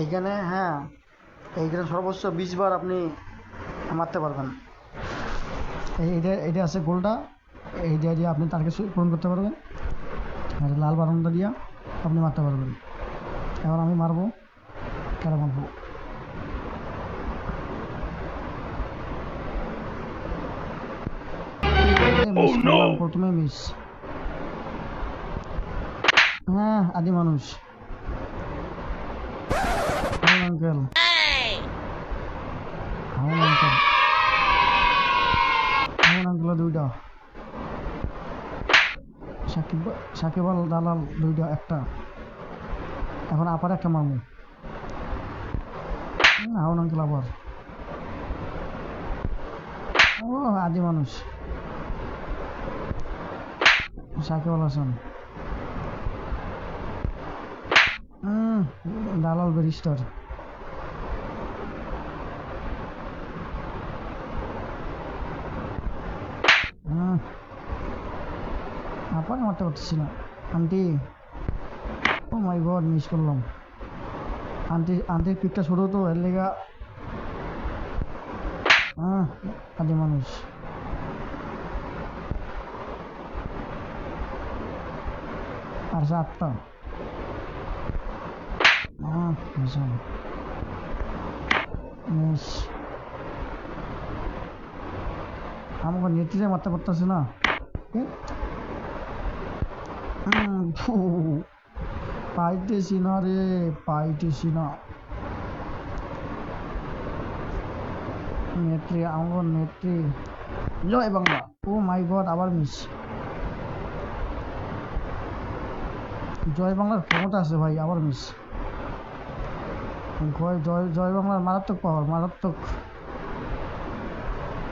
এইখানে, হ্যাঁ, এইখানে সর্বোচ্চ 20 বার আপনি মারতে পারবেন। এইটা এইটা আছে গোলটা, এইটা দিয়ে আপনি টার্গেট পূরণ করতে পারবেন। আর লাল বাটনটা দিয়ে আপনি মারতে পারবেন। এবার আমি মারবো, কেন মারবো। মিস করলাম, প্রথমে মিস। হ্যাঁ, আদি মানুষ আঙ্কেল, হাউন আঙ্কেল, হাউন আঙ্কেল দুইটা, সাকিব সাকিব আল দালাল দুইটা, একটা। এখন আবার একটা মামু, হাউন আঙ্কেল আবার। ও আদি মানুষ, সাকিব আল হাসান, দালাল ব্যারিস্টার। আবার মারতে পারতেছি না। আন্টি, ও মাই গড, মিস করলাম। আন্টির পিকটা ছোট তো, এর লেগা। আদি মানুষ, আর 7টা। মিস, আমাকে নেত্রীরে মারতে পারতেছে না। পাইতেছি না রে, পাইতেছি না। নেত্রী, আমার নেত্রী, জয় বাংলা। ও মাই গড, আবার মিস। জয় বাংলার ক্ষমতা আছে ভাই, আবার মিস। জয় বাংলার মারাত্মক পাওয়ার, মারাত্মক।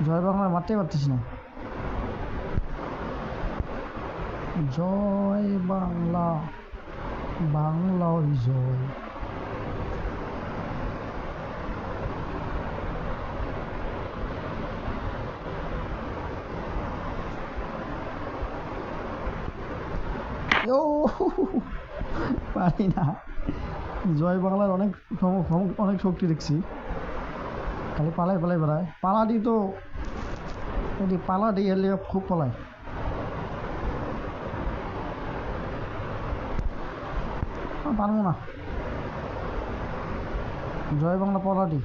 জয় বাংলার মারতেই পারতেছি না। জয় বাংলা, বাংলার জয়। পারি না। জয় বাংলার অনেক অনেক শক্তি দেখছি, খালি পালাই পালাই বেড়ায়। পালাডি তো, পালাডি এলে খুব পালায়। পারবো না। জয় বাংলা পালাডি,